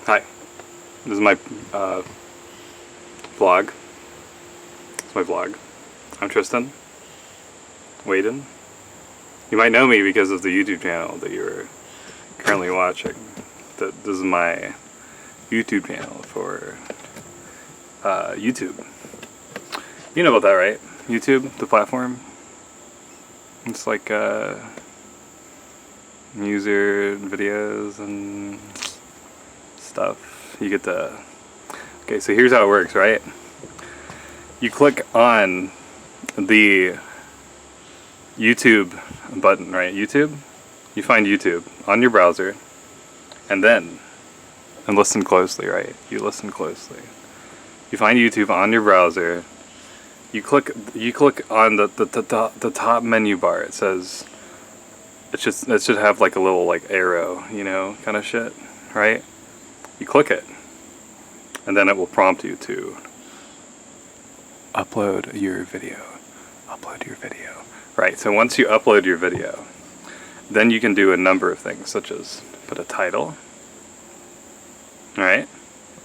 Hi, this is my vlog. It's my vlog. I'm Tristan Waiden. You might know me because of the YouTube channel that you're currently watching. This is my YouTube channel for YouTube. You know about that, right? YouTube, the platform. It's like user videos and stuff. You get the... Okay, so here's how it works, right? You click on the YouTube button, right? YouTube? You find YouTube on your browser, and listen closely, right? You listen closely. You find YouTube on your browser. You click on the top menu bar. It says it should have like a little like arrow, you know, kind of shit, right? You click it, and then it will prompt you to upload your video. Upload your video. Right, so once you upload your video, then you can do a number of things, such as put a title, right?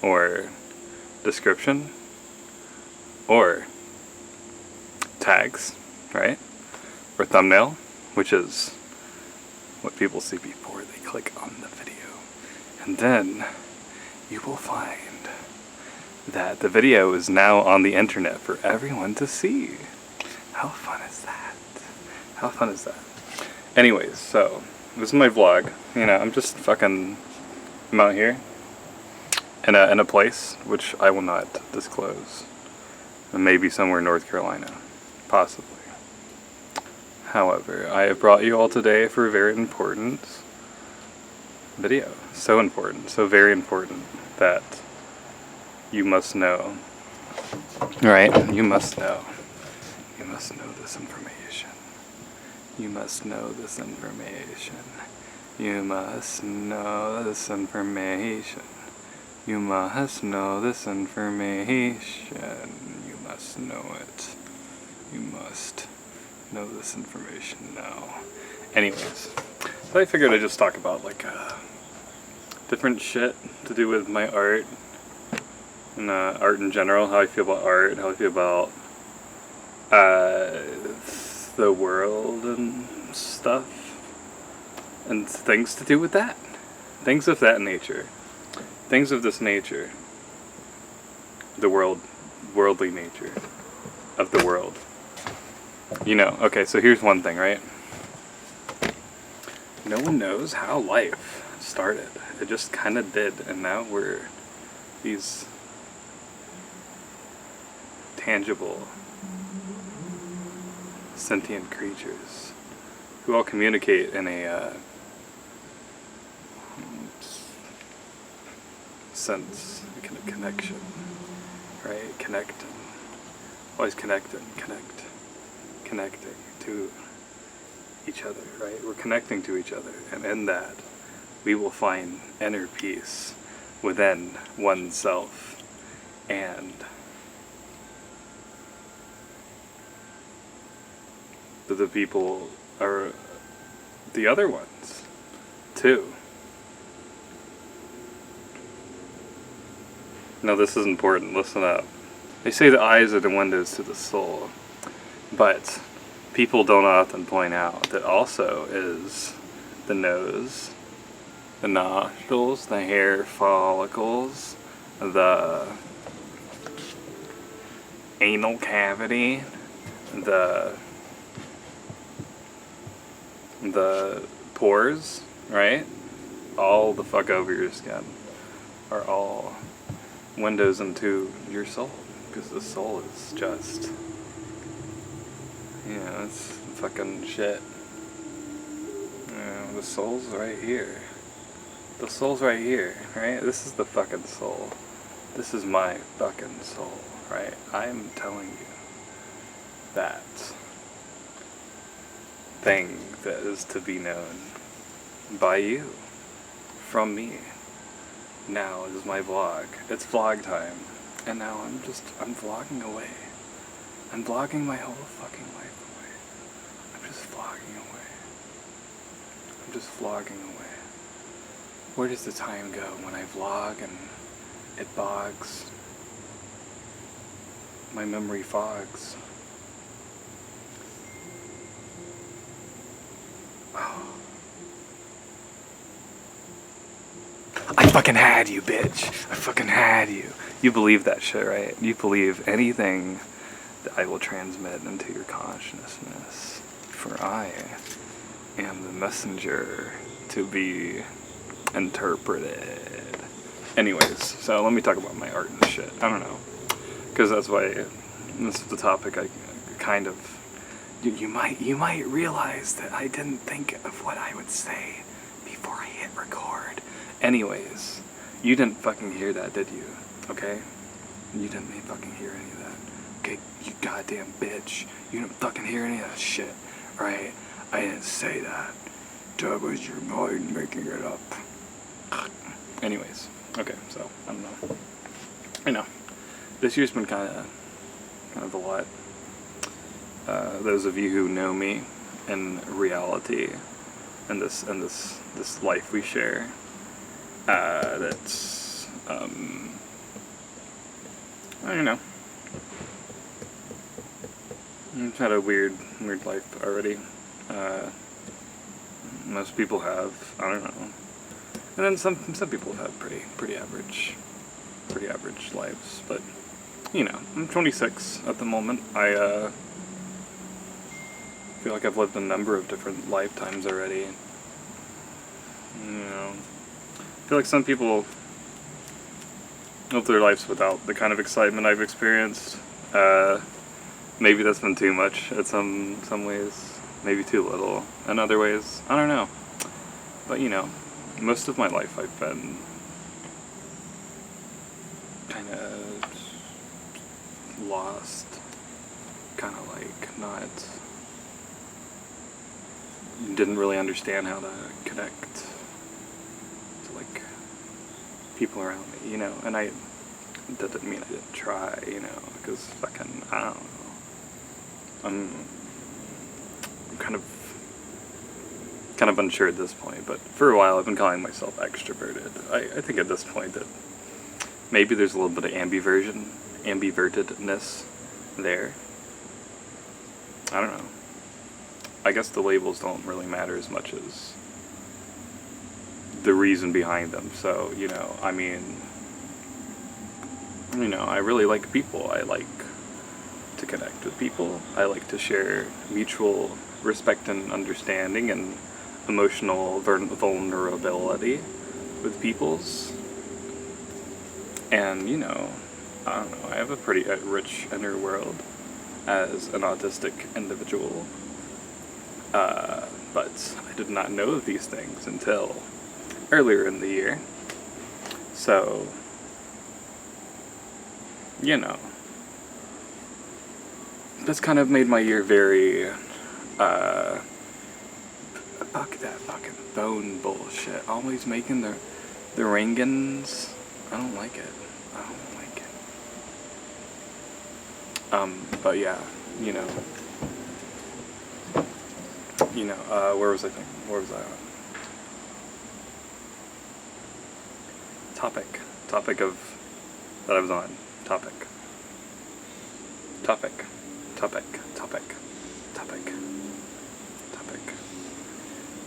Or description, or tags, right? Or thumbnail, which is what people see before they click on the video. And then you will find that the video is now on the internet for everyone to see. How fun is that? How fun is that? Anyways, so this is my vlog. You know, I'm just fucking, I'm out here in a place which I will not disclose. Maybe somewhere in North Carolina, possibly. However, I have brought you all today for a very important video. So important, so very important that you must know. Right? You must know. You must know this information. You must know this information. You must know this information. You must know this information. You must know it. You must know this information now. Anyways, so I figured I'd just talk about like different shit to do with my art and art in general, how I feel about art, how I feel about the world and stuff, and things to do with that. Things of that nature. Things of this nature. The worldly nature of the world. You know, okay, so here's one thing, right? No one knows how life started. It just kind of did, and now we're these tangible, sentient creatures who all communicate in a sense, a kind of connection, right? Connecting, always connecting to each other, right? We're connecting to each other, and in that we will find inner peace within oneself, and the people are the other ones too. Now this is important, listen up. They say the eyes are the windows to the soul, but people don't often point out that also is the nose, the nostrils, the hair follicles, the anal cavity, the pores, right? All the fuck over your skin are all windows into your soul, because the soul is just, you know, it's fucking shit. You know, the soul's right here. The soul's right here, right? This is the fucking soul. This is my fucking soul, right? I'm telling you that thing that is to be known by you, from me. Now is my vlog. It's vlog time. And now I'm vlogging away. I'm vlogging my whole fucking life away. I'm just vlogging away. I'm just vlogging away. Where does the time go when I vlog and it bogs? My memory fogs. Oh. I fucking had you, bitch. I fucking had you. You believe that shit, right? You believe anything that I will transmit into your consciousness. For I am the messenger to be interpreted. Anyways, so let me talk about my art and shit. I don't know. Because that's why this is the topic I kind of... You might realize that I didn't think of what I would say before I hit record. Anyways, you didn't fucking hear that, did you? Okay? You didn't fucking hear any of that. Okay, you goddamn bitch. You didn't fucking hear any of that shit, right? I didn't say that. That was your mind making it up. Anyways, okay, so, I don't know. I know. This year's been kind of a lot. Those of you who know me in reality and this life we share, that's I don't know. I've had a weird life already. Most people have. I don't know. And then some people have pretty average lives. But you know, I'm 26 at the moment. I feel like I've lived a number of different lifetimes already. You know, I feel like some people live their lives without the kind of excitement I've experienced. Maybe that's been too much at some ways. Maybe too little in other ways. I don't know. But you know, most of my life I've been kind of lost. Kind of like not... Didn't really understand how to connect to like people around me, you know, and that didn't mean I didn't try, you know, because fucking, I don't know, I'm kind of unsure at this point, but for a while I've been calling myself extroverted. I think at this point that maybe there's a little bit of ambivertedness there. I don't know. I guess the labels don't really matter as much as the reason behind them. So, you know, I mean, you know, I really like people. I like to connect with people. I like to share mutual respect and understanding and emotional vulnerability with peoples. And, you know, I don't know, I have a pretty rich inner world as an autistic individual. But I did not know these things until earlier in the year. So, you know, that's kind of made my year very, fuck that fucking phone bullshit. Always making the ringings. I don't like it. But yeah, you know, where was I on? Topic that I was on. Topic.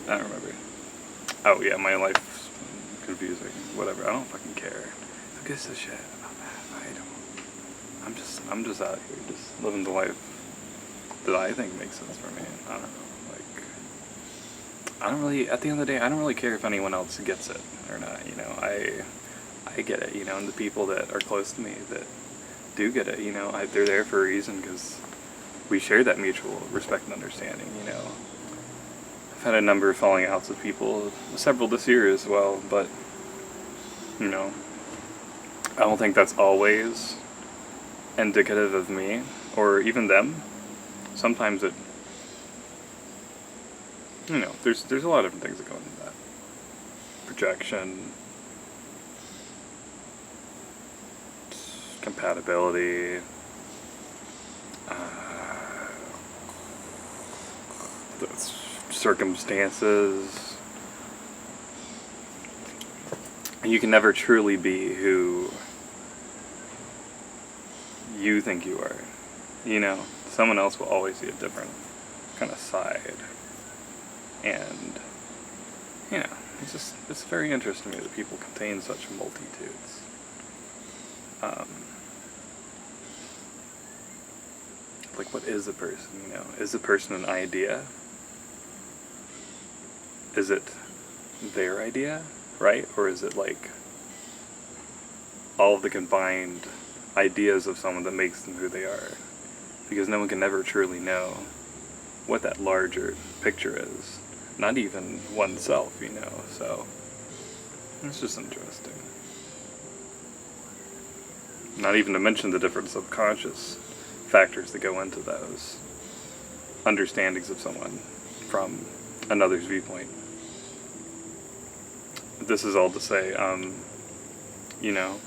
I don't remember. Oh yeah, my life's confusing. Whatever, I don't fucking care. Who gives a shit about that? I don't. I'm just out here, just living the life that I think makes sense for me. I don't know. I don't really, at the end of the day, I don't really care if anyone else gets it or not, you know, I get it, you know, and the people that are close to me that do get it, you know, they're there for a reason, because we share that mutual respect and understanding, you know. I've had a number of falling outs with people, several this year as well, but, you know, I don't think that's always indicative of me, or even them. Sometimes it, you know, there's a lot of different things that go into that. Projection, compatibility, circumstances, you can never truly be who you think you are. You know, someone else will always see a different kind of side. And, you know, it's very interesting to me that people contain such multitudes. Like, what is a person, you know? Is a person an idea? Is it their idea, right? Or is it like all of the combined ideas of someone that makes them who they are? Because no one can ever truly know what that larger picture is. Not even oneself, you know, so it's just interesting. Not even to mention the different subconscious factors that go into those understandings of someone from another's viewpoint. This is all to say, you know,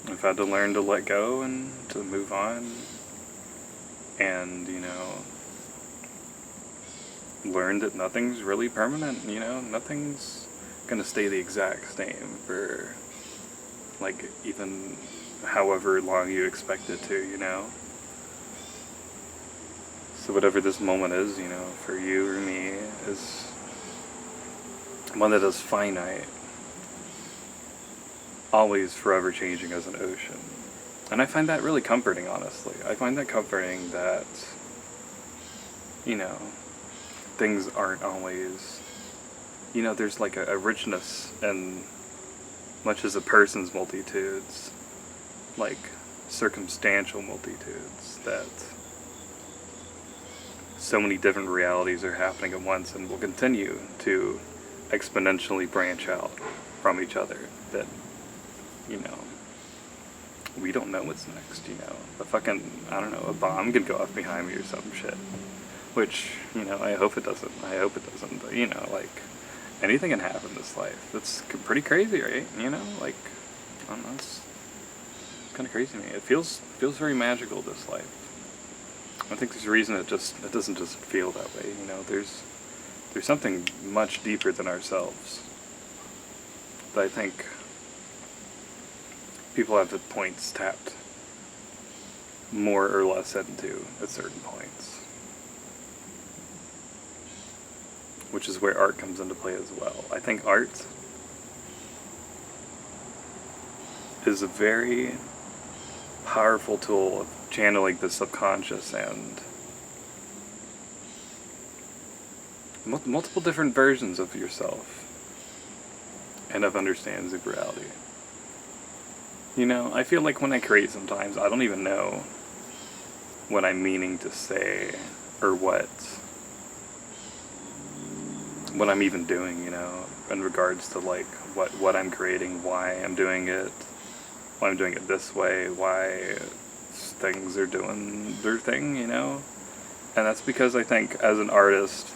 I've had to learn to let go and to move on, and, you know, learn that nothing's really permanent, you know, nothing's gonna stay the exact same for, like, even however long you expect it to, you know. So whatever this moment is, you know, for you or me, is one that is finite, always forever changing as an ocean. And I find that really comforting, honestly. I find that comforting that, you know, things aren't always, you know, there's like a richness in much as a person's multitudes, like circumstantial multitudes, that so many different realities are happening at once and will continue to exponentially branch out from each other, that, you know, we don't know what's next, you know. A fucking, I don't know, a bomb could go off behind me or some shit. Which, you know, I hope it doesn't. But, you know, like, anything can happen in this life. That's pretty crazy, right? You know, like, I don't know, it's kind of crazy to me. It feels very magical, this life. I think there's a reason it doesn't just feel that way, you know. There's something much deeper than ourselves that I think people have at points tapped more or less into at certain points. Which is where art comes into play as well. I think art is a very powerful tool of channeling the subconscious and multiple different versions of yourself and of understandings of reality. You know, I feel like when I create sometimes, I don't even know what I'm meaning to say or what I'm even doing, you know, in regards to like what I'm creating, why I'm doing it this way, why things are doing their thing, you know. And that's because I think as an artist,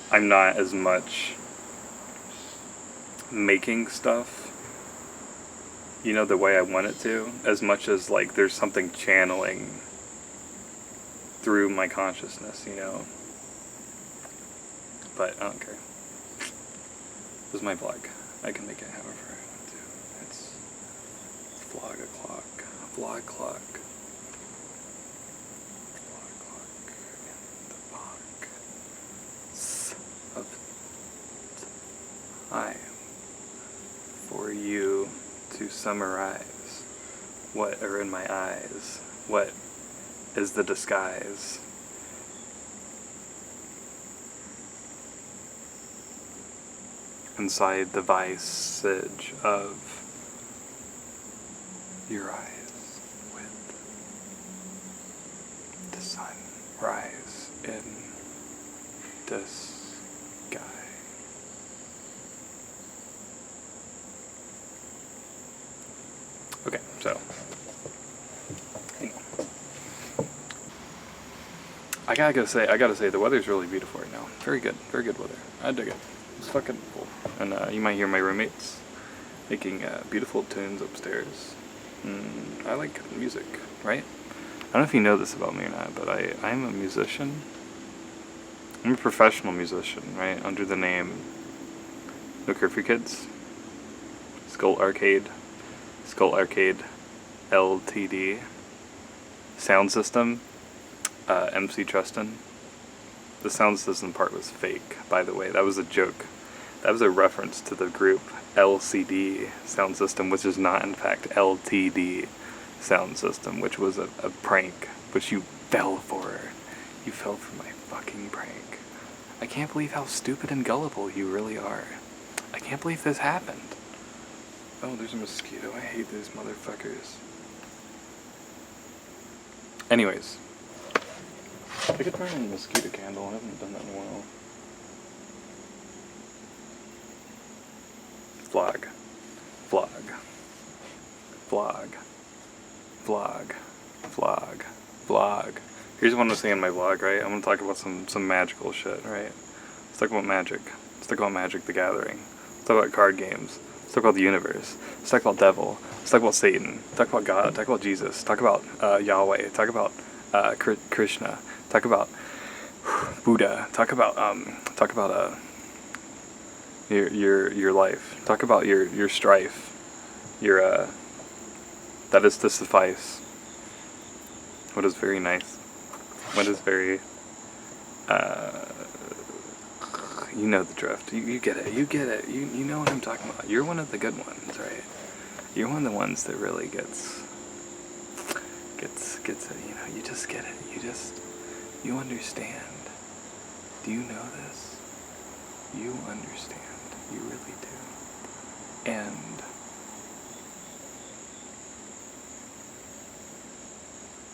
I'm not as much making stuff, you know, the way I want it to, as much as like there's something channeling through my consciousness, you know. But I don't care. This is my vlog. I can make it however I want to. It's vlog o'clock. Vlog clock. Vlog clock in the box of time for you to summarize what are in my eyes. What is the disguise? Inside the visage of your eyes, with the sun rise in the sky. Okay, so I gotta say the weather's really beautiful right now. Very good weather. I dig it. It's fucking cool. And you might hear my roommates making beautiful tunes upstairs. I like music, right? I don't know if you know this about me or not, but I'm a musician. I'm a professional musician, right? Under the name No Curfew Kids. Skull Arcade LTD. Sound system, MC Tristan. The sound system part was fake, by the way. That was a joke. That was a reference to the group LCD Sound System, which is not, in fact, LTD Sound System, which was a prank, which you fell for. You fell for my fucking prank. I can't believe how stupid and gullible you really are. I can't believe this happened. Oh, there's a mosquito. I hate these motherfuckers. Anyways. I could turn on a mosquito candle. I haven't done that in a while. Vlog. Here's what I'm gonna say in my vlog, right? I'm gonna talk about some magical shit, right? Let's talk about magic. Let's talk about Magic the Gathering. Let's talk about card games. Let's talk about the universe. Let's talk about devil. Let's talk about Satan. Talk about God. Talk about Jesus. Talk about Yahweh. Talk about Krishna. Talk about Buddha. Talk about your life. Talk about your strife. Your that is to suffice. What is very nice. What is very you know the drift. You get it. You know what I'm talking about. You're one of the good ones, right? You're one of the ones that really gets it, you know, you just get it. You understand. Do you know this? You understand. You really do. And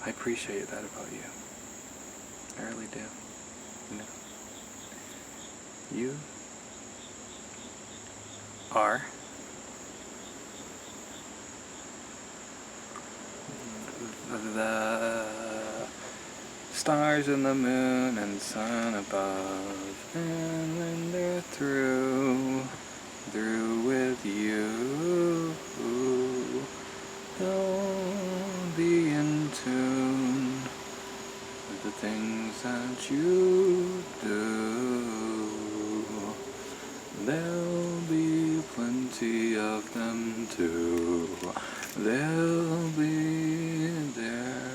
I appreciate that about you. I really do. You know. You are the stars and the moon and sun above, and when they're through with you, they'll be in tune with the things that you do. There'll be plenty of them too. They'll be there,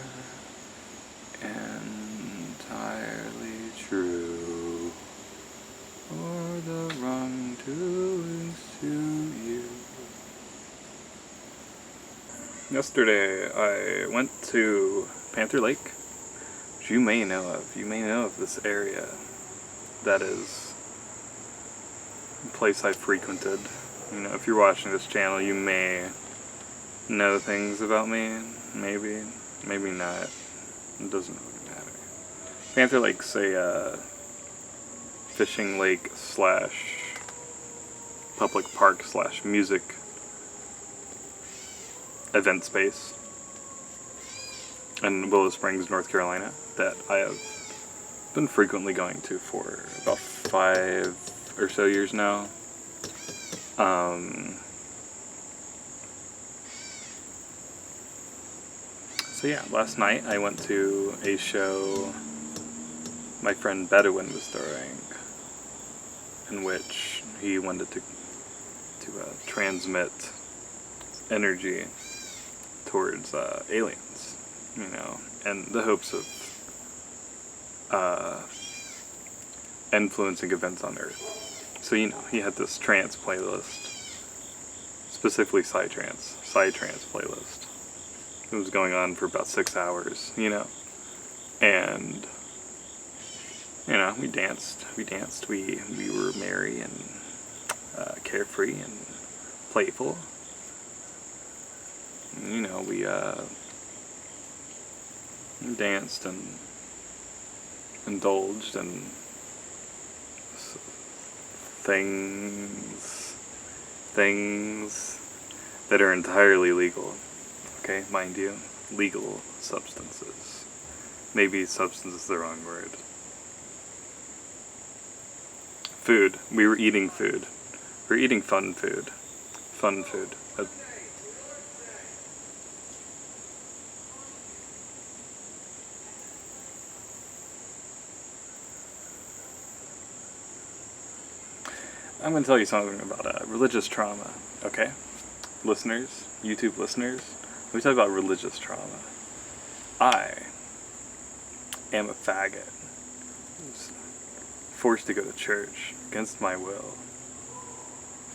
entirely true, for the wrongdoings to you. Yesterday I went to Panther Lake, which you may know of. You may know of this area. That is a place I frequented. You know, if you're watching this channel, you may know things about me. Maybe not. It doesn't really matter. Panther Lake's a fishing lake / public park / music event space in Willow Springs, North Carolina, that I have been frequently going to for about 5 or so years now. So yeah, last night I went to a show my friend Bedouin was throwing, in which he wanted to transmit energy towards aliens, you know, and the hopes of influencing events on Earth. So, you know, he had this trance playlist, specifically psytrance playlist. It was going on for about 6 hours, you know, and, you know, we danced, we were merry and carefree and playful. You know, we danced and indulged in things that are entirely legal. Okay, mind you, legal substances. Maybe substance is the wrong word. Food. We were eating food. We were eating fun food. I'm going to tell you something about religious trauma, okay? listeners, YouTube listeners, let me talk about religious trauma. I am a faggot. I was forced to go to church against my will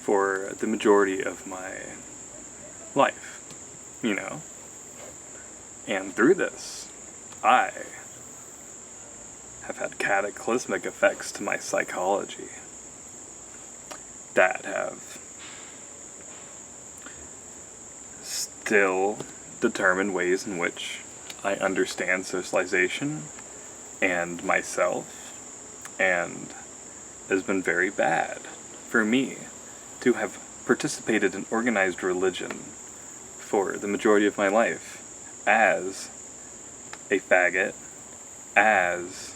for the majority of my life, you know? And through this, I have had cataclysmic effects to my psychology that have still determined ways in which I understand socialization and myself, and it has been very bad for me to have participated in organized religion for the majority of my life as a faggot, as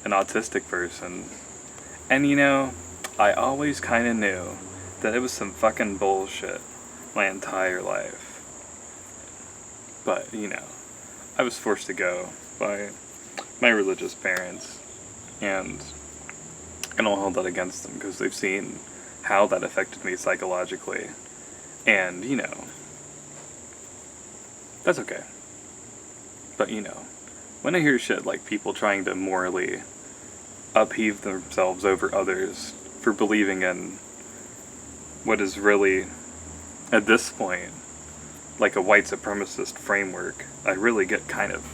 an autistic person. And you know, I always kind of knew that it was some fucking bullshit my entire life. But, you know, I was forced to go by my religious parents, and I don't hold that against them because they've seen how that affected me psychologically. And, you know, that's okay. But, you know, when I hear shit like people trying to morally upheave themselves over others for believing in what is really, at this point, like a white supremacist framework, I really get kind of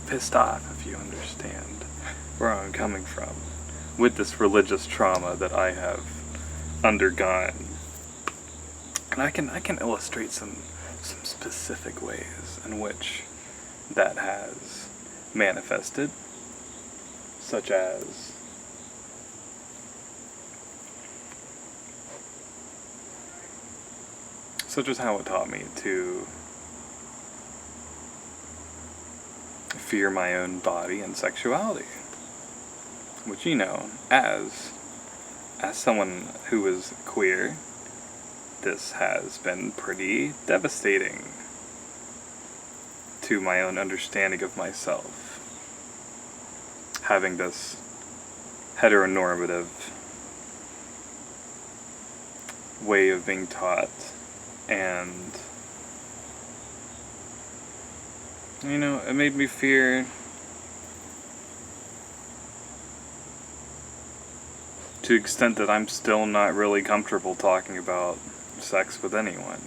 pissed off, if you understand where I'm coming from, with this religious trauma that I have undergone. And I can illustrate some specific ways in which that has manifested, such as how it taught me to fear my own body and sexuality, which, you know, as someone who is queer, this has been pretty devastating to my own understanding of myself, having this heteronormative way of being taught. And, you know, it made me fear to the extent that I'm still not really comfortable talking about sex with anyone.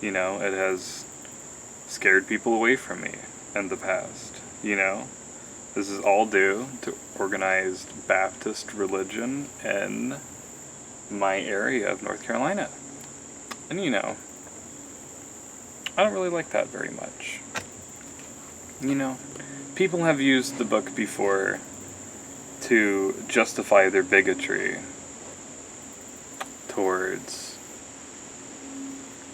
You know, it has scared people away from me in the past, you know. This is all due to organized Baptist religion in my area of North Carolina. And, you know, I don't really like that very much. You know, people have used the book before to justify their bigotry towards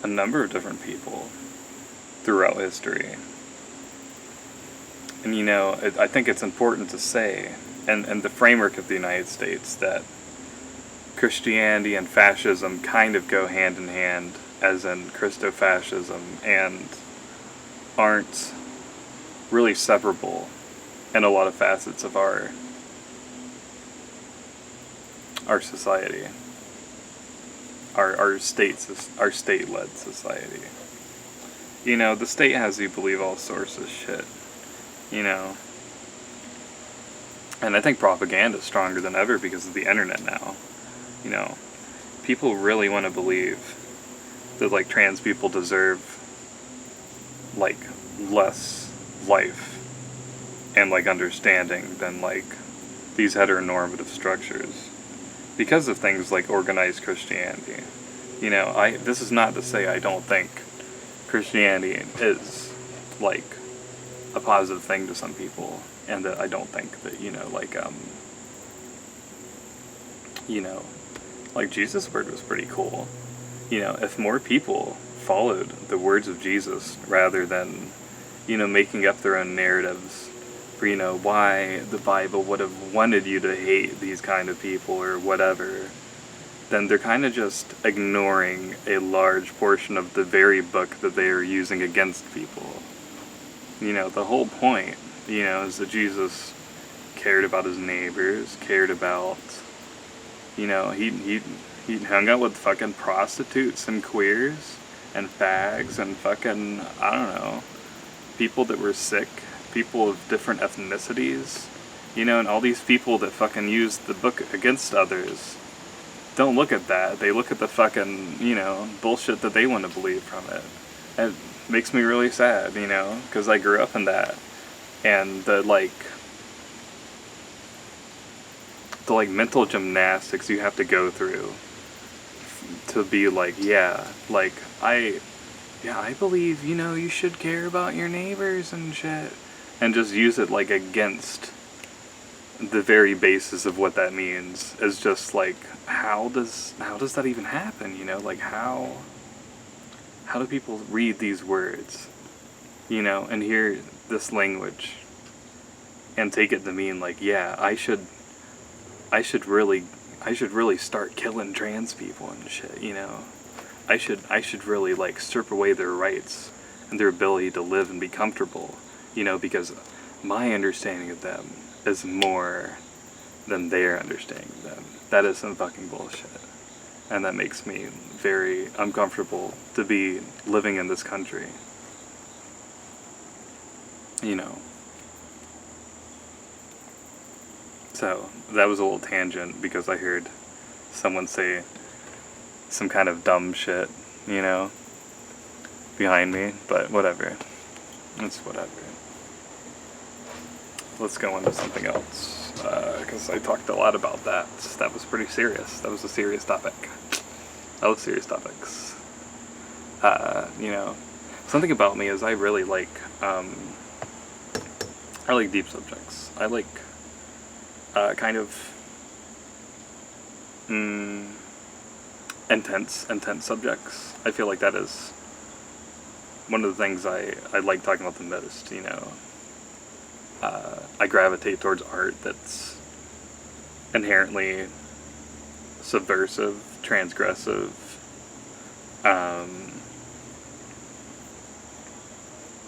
a number of different people throughout history. And, you know, I think it's important to say, and the framework of the United States, that Christianity and fascism kind of go hand in hand, as in Christofascism, and aren't really separable in a lot of facets of our society, our state-led society. You know, the state has you believe all sorts of shit, you know. And I think propaganda is stronger than ever because of the internet now. You know, people really want to believe that, like, trans people deserve, like, less life and, like, understanding than, like, these heteronormative structures because of things like organized Christianity. You know, this is not to say I don't think Christianity is, like, a positive thing to some people, and that I don't think that, you know, like, you know, like, Jesus' word was pretty cool. You know, if more people followed the words of Jesus rather than, you know, making up their own narratives for, you know, why the Bible would have wanted you to hate these kind of people or whatever, then they're kind of just ignoring a large portion of the very book that they are using against people. You know, the whole point, you know, is that Jesus cared about his neighbors, cared about, you know, he He hung out with fucking prostitutes and queers and fags and fucking, I don't know, people that were sick, people of different ethnicities, you know, and all these people that fucking used the book against others don't look at that. They look at the fucking, you know, bullshit that they want to believe from it. And it makes me really sad, you know, because I grew up in that. And the mental gymnastics you have to go through to be like, I believe, you know, you should care about your neighbors and shit. And just use it, like, against the very basis of what that means. Is just, like, how does that even happen, you know? Like, how do people read these words, you know, and hear this language and take it to mean, like, yeah, I should really start killing trans people and shit, you know? I should really, like, strip away their rights and their ability to live and be comfortable, you know, because my understanding of them is more than their understanding of them. That is some fucking bullshit. And that makes me very uncomfortable to be living in this country. You know. So, that was a little tangent because I heard someone say some kind of dumb shit, you know, behind me, but whatever. It's whatever. Let's go into something else, because I talked a lot about that. That was pretty serious. That was a serious topic. I love serious topics. You know, something about me is I really like deep subjects. I like kind of intense subjects. I feel like that is one of the things I like talking about the most, you know. I gravitate towards art that's inherently subversive, transgressive, and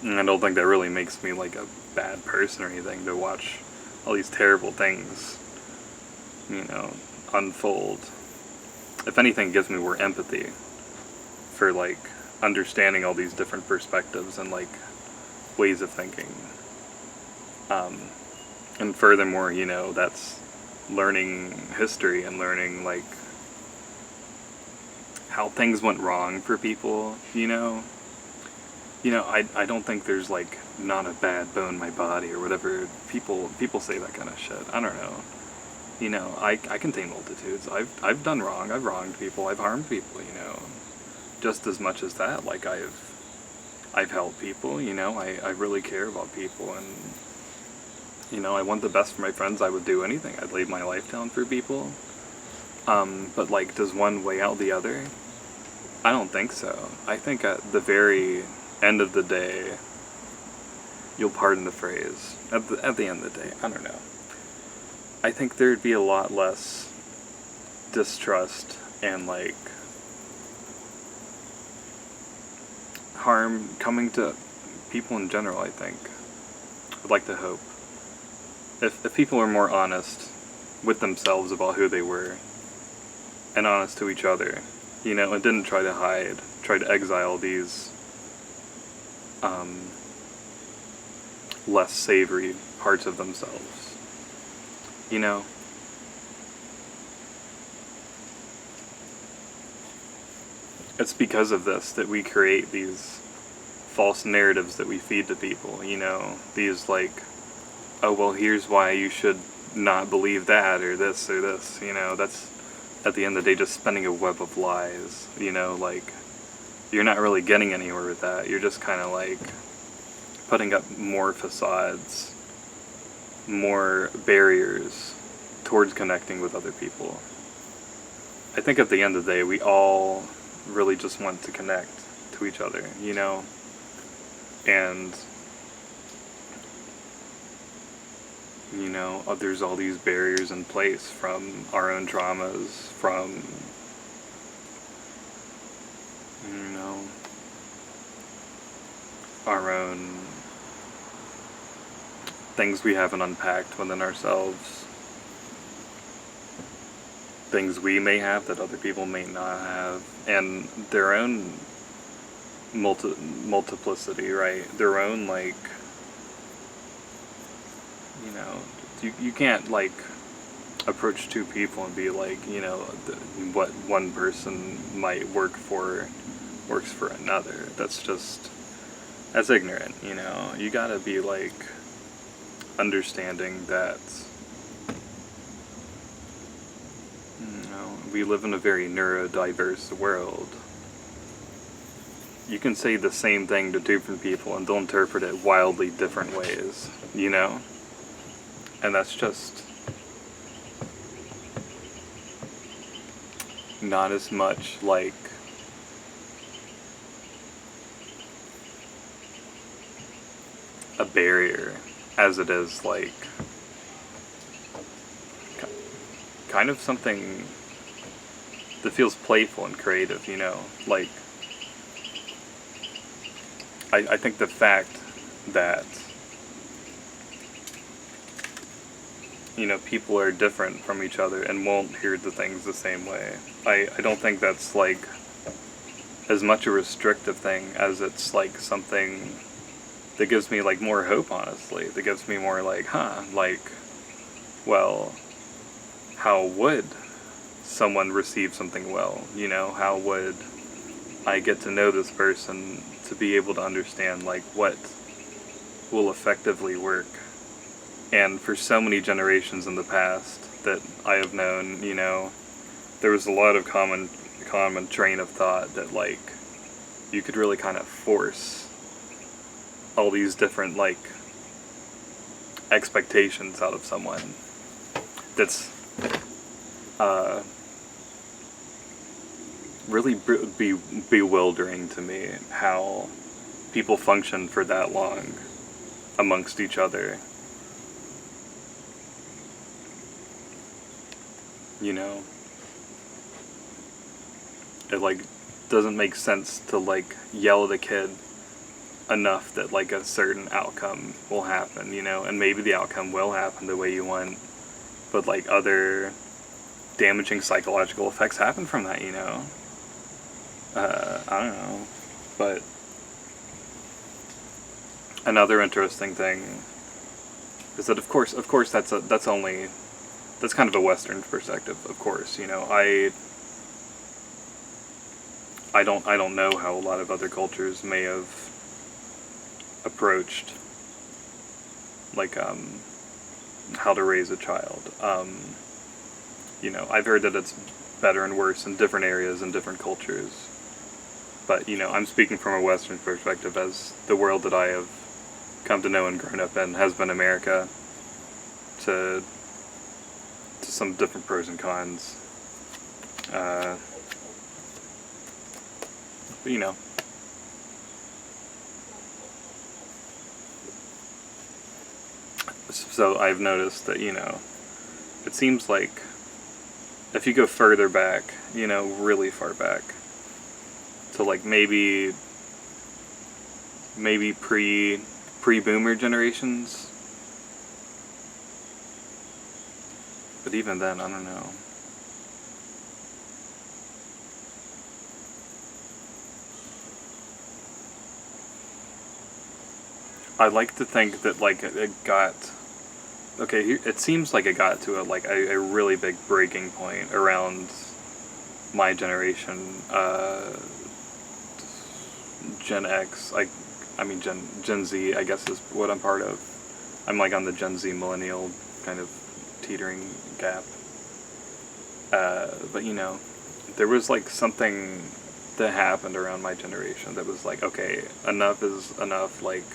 I don't think that really makes me like a bad person or anything to watch all these terrible things, you know, unfold. If anything, it gives me more empathy for, like, understanding all these different perspectives and, like, ways of thinking. And furthermore, you know, that's learning history and learning, like, how things went wrong for people, you know? You know, I don't think there's, like, not a bad bone in my body or whatever. People say that kind of shit. I don't know. You know, I contain multitudes. I've done wrong. I've wronged people. I've harmed people, you know. Just as much as that, like, I've helped people, you know. I really care about people, and, you know, I want the best for my friends. I would do anything. I'd lay my life down for people. But, like, does one weigh out the other? I don't think so. I think at the very end of the day, you'll pardon the phrase, at the end of the day, I don't know. I think there'd be a lot less distrust and, like, harm coming to people in general, I think. I'd like to hope. If people are more honest with themselves about who they were, and honest to each other, you know, and didn't try to hide, try to exile these less savory parts of themselves, you know. It's because of this that we create these false narratives that we feed to people, you know, these, like, oh, well, here's why you should not believe that or this, you know. That's, at the end of the day, just spinning a web of lies, you know. Like, you're not really getting anywhere with that. You're just kind of, like, putting up more facades, more barriers towards connecting with other people. I think at the end of the day, we all really just want to connect to each other, you know. And, you know, there's all these barriers in place from our own traumas, from, you know, our own things we haven't unpacked within ourselves. things we may have that other people may not have, and their own multiplicity, right? Their own, like, you know, you can't, like, approach two people and be like, you know, what one person might works for another. That's ignorant, you know. You gotta be, like, understanding that, you know, we live in a very neurodiverse world. You can say the same thing to different people and they'll interpret it wildly different ways, you know? And that's just not as much like a barrier as it is like kind of something that feels playful and creative, you know? Like, I think the fact that, you know, people are different from each other and won't hear the things the same way, I don't think that's, like, as much a restrictive thing as it's, like, something that gives me, like, more hope, honestly. That gives me more, like, like, well, how would someone receive something well, you know? How would I get to know this person to be able to understand, like, what will effectively work? And for so many generations in the past that I have known, you know, there was a lot of common train of thought that, like, you could really kind of force all these different, like, expectations out of someone. That's really bewildering to me, how people function for that long amongst each other. You know, it, like, doesn't make sense to, like, yell at a kid enough that, like, a certain outcome will happen, you know, and maybe the outcome will happen the way you want, but, like, other damaging psychological effects happen from that, you know. I don't know, but another interesting thing is that, of course, that's kind of a Western perspective, of course, you know. I don't know how a lot of other cultures may have approached, like, how to raise a child. You know, I've heard that it's better and worse in different areas and different cultures. But, you know, I'm speaking from a Western perspective, as the world that I have come to know and grown up in has been America, to some different pros and cons. But, you know. So I've noticed that, you know, it seems like if you go further back, you know, really far back, to, like, maybe pre-boomer generations, but even then, I don't know. I like to think that, like, it seems like it got to a really big breaking point around my generation, Gen X, I mean Gen Z, I guess, is what I'm part of. I'm, like, on the Gen Z millennial kind of teetering gap. But, you know, there was, like, something that happened around my generation that was like, okay, enough is enough. Like,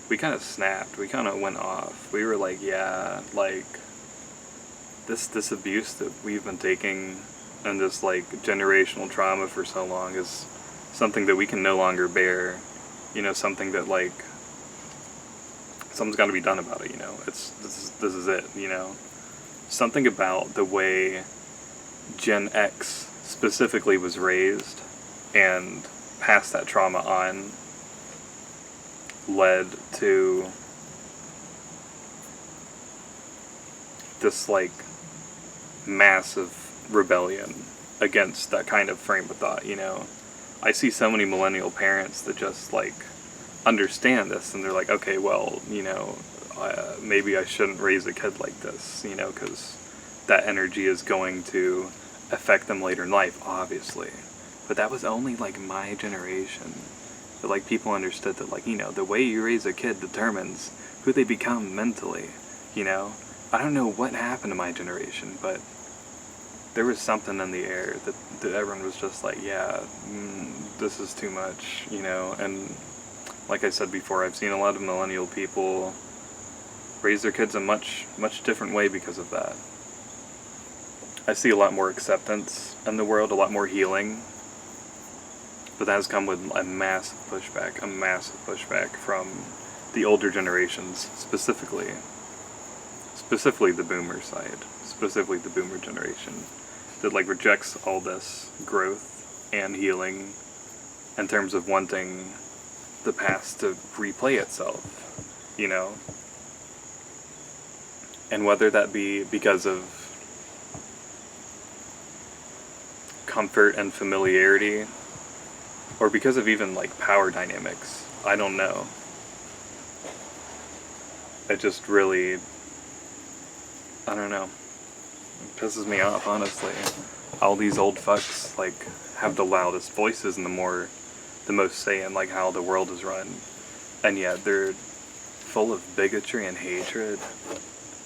we kind of snapped. We kind of went off. We were like, yeah, like, this abuse that we've been taking and this, like, generational trauma for so long is something that we can no longer bear. You know, something that, like, something's got to be done about it, you know. This is it, you know. Something about the way Gen X specifically was raised and passed that trauma on led to this, like, massive rebellion against that kind of frame of thought, you know. I see so many millennial parents that just, like, understand this, and they're like, okay, well, you know, maybe I shouldn't raise a kid like this, you know, because that energy is going to affect them later in life, obviously. But that was only, like, my generation. But, like, people understood that, like, you know, the way you raise a kid determines who they become mentally, you know. I don't know what happened to my generation, but there was something in the air that everyone was just like, yeah, this is too much, you know. And like I said before, I've seen a lot of millennial people raise their kids a much different way because of that. I see a lot more acceptance in the world, a lot more healing, but that has come with a massive pushback from the older generations, specifically the boomer side, specifically the boomer generation, that, like, rejects all this growth and healing in terms of wanting the past to replay itself, you know. And whether that be because of comfort and familiarity, or because of even, like, power dynamics, I don't know. It just really, I don't know, it pisses me off, honestly. All these old fucks, like, have the loudest voices and the most say in, like, how the world is run, and yet they're full of bigotry and hatred.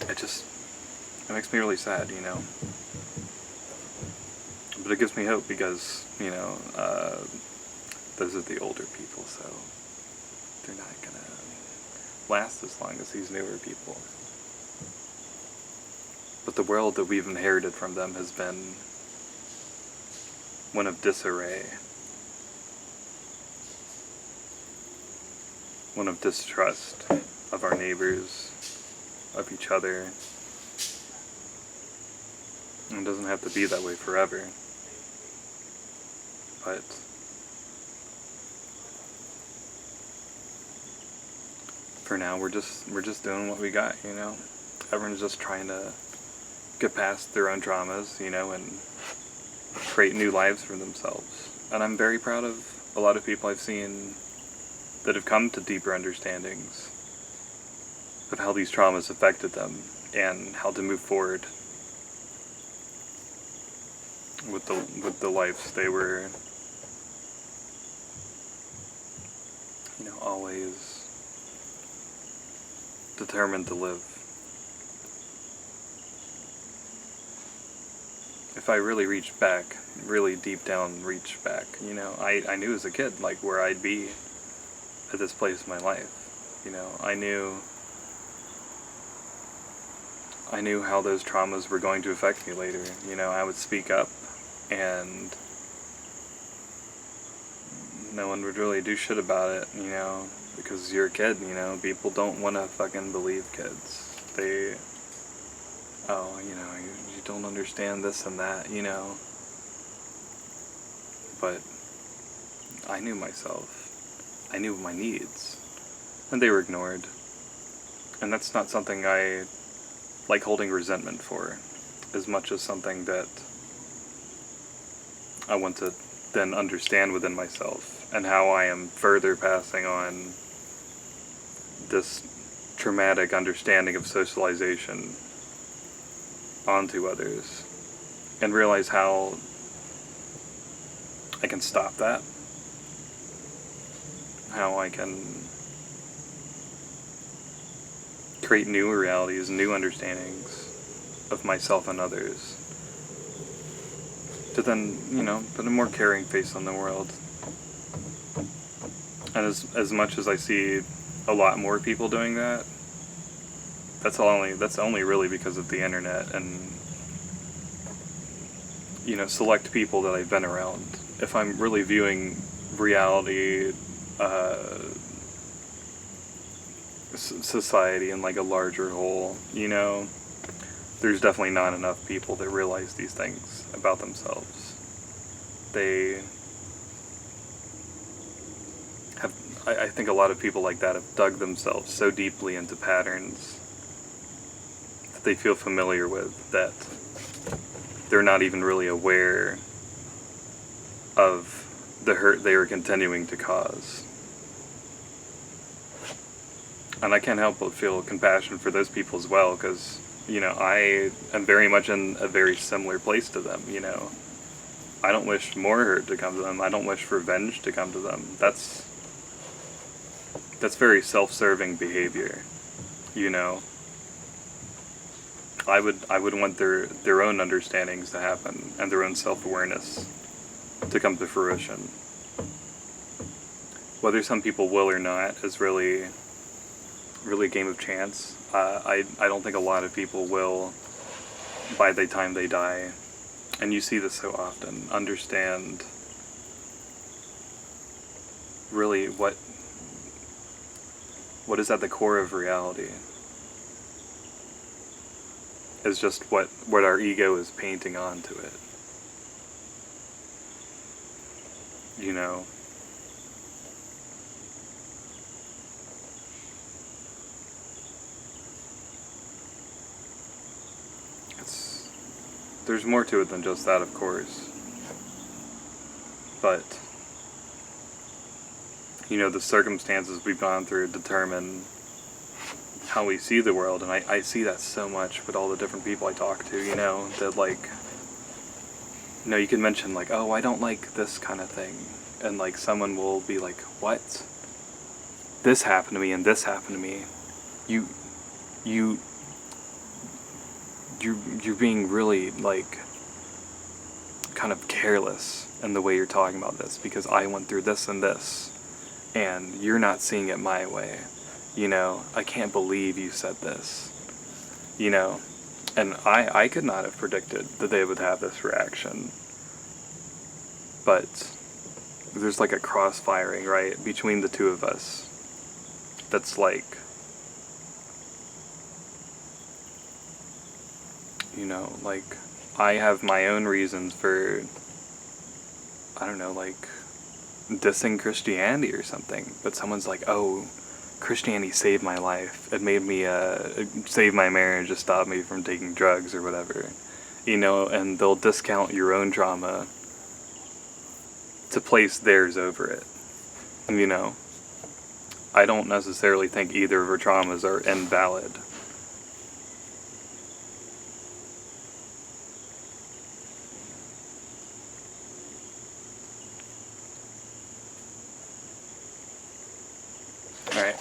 It makes me really sad, you know. But it gives me hope because, you know, those are the older people, so they're not gonna last as long as these newer people. But the world that we've inherited from them has been one of disarray, one of distrust of our neighbors, of each other. And it doesn't have to be that way forever, but for now we're just doing what we got, you know. Everyone's just trying to get past their own traumas, you know, and create new lives for themselves. And I'm very proud of a lot of people I've seen that have come to deeper understandings of how these traumas affected them and how to move forward with the lives they were, you know, always determined to live. If I really reached back, really deep down reached back, you know, I knew as a kid, like, where I'd be at this place in my life, you know. I knew how those traumas were going to affect me later, you know. I would speak up, and no one would really do shit about it, you know, because you're a kid, you know. People don't want to fucking believe kids. They, oh, you know, you don't understand this and that, you know. But I knew myself. I knew my needs, and they were ignored. And that's not something I like holding resentment for, as much as something that I want to then understand within myself, and how I am further passing on this traumatic understanding of socialization onto others, and realize how I can stop that, how I can create new realities, new understandings of myself and others, to then, you know, put a more caring face on the world. And as much as I see a lot more people doing that, that's only really because of the internet and, you know, select people that I've been around. If I'm really viewing reality, society in, like, a larger whole, you know, there's definitely not enough people that realize these things about themselves. I think a lot of people like that have dug themselves so deeply into patterns that they feel familiar with, that they're not even really aware of the hurt they were continuing to cause. And I can't help but feel compassion for those people as well, because, you know, I am very much in a very similar place to them, you know. I don't wish more hurt to come to them. I don't wish revenge to come to them. That's very self-serving behavior, you know. I would want their own understandings to happen, and their own self-awareness to come to fruition. Whether some people will or not is really a game of chance. I don't think a lot of people will, by the time they die, and you see this so often, understand really what is at the core of reality. Is just what our ego is painting onto it. You know. There's more to it than just that, of course. But, you know, the circumstances we've gone through determine how we see the world, and I see that so much with all the different people I talk to, you know, that, like, you know, you can mention, like, oh, I don't like this kind of thing, and, like, someone will be like, what? This happened to me, and this happened to me. You're being really, like, kind of careless in the way you're talking about this, because I went through this and this, and you're not seeing it my way. You know, I can't believe you said this. You know, and I could not have predicted that they would have this reaction. But there's like a cross-firing, right, between the two of us. That's like, you know, like, I have my own reasons for, I don't know, like, dissing Christianity or something. But someone's like, oh, Christianity saved my life. It made me, save my marriage, it stopped me from taking drugs or whatever. You know, and they'll discount your own trauma to place theirs over it. You know, I don't necessarily think either of our traumas are invalid. Alright.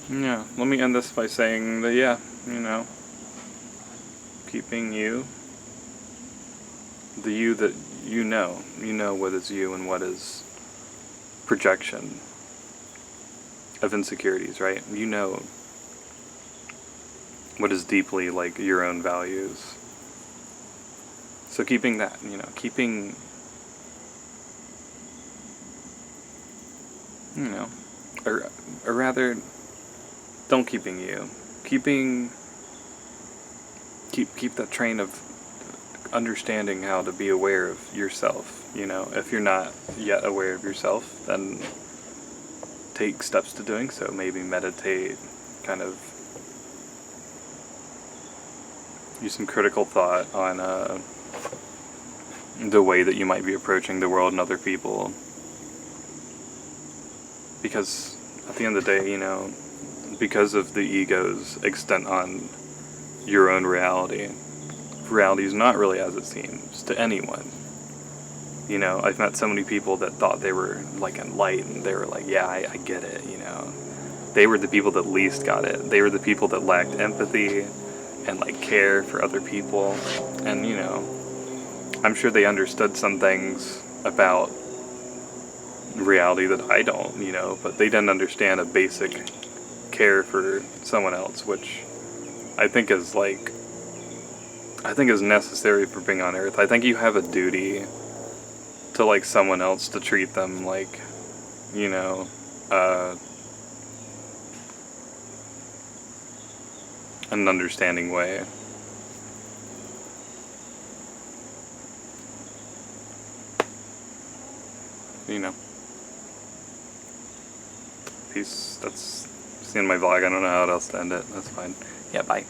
Yeah, let me end this by saying that, yeah, you know, keeping you, the you that you know what is you and what is projection of insecurities, right? You know what is deeply, like, your own values. So keeping that, you know, keeping, you know, or rather, don't keeping you. Keep that train of understanding how to be aware of yourself, you know. If you're not yet aware of yourself, then take steps to doing so. Maybe meditate, kind of use some critical thought on the way that you might be approaching the world and other people. Because at the end of the day, you know, because of the ego's extent on your own reality is not really as it seems to anyone. You know, I've met so many people that thought they were, like, enlightened. They were like, yeah, I get it, you know. They were the people that least got it. They were the people that lacked empathy and, like, care for other people. And, you know, I'm sure they understood some things about reality that I don't, you know, but they didn't understand a basic care for someone else, which I think is necessary for being on Earth. I think you have a duty to, like, someone else, to treat them like, you know, an understanding way. you know. Peace. That's the end of my vlog. I don't know how else to end it. That's fine. Yeah, bye.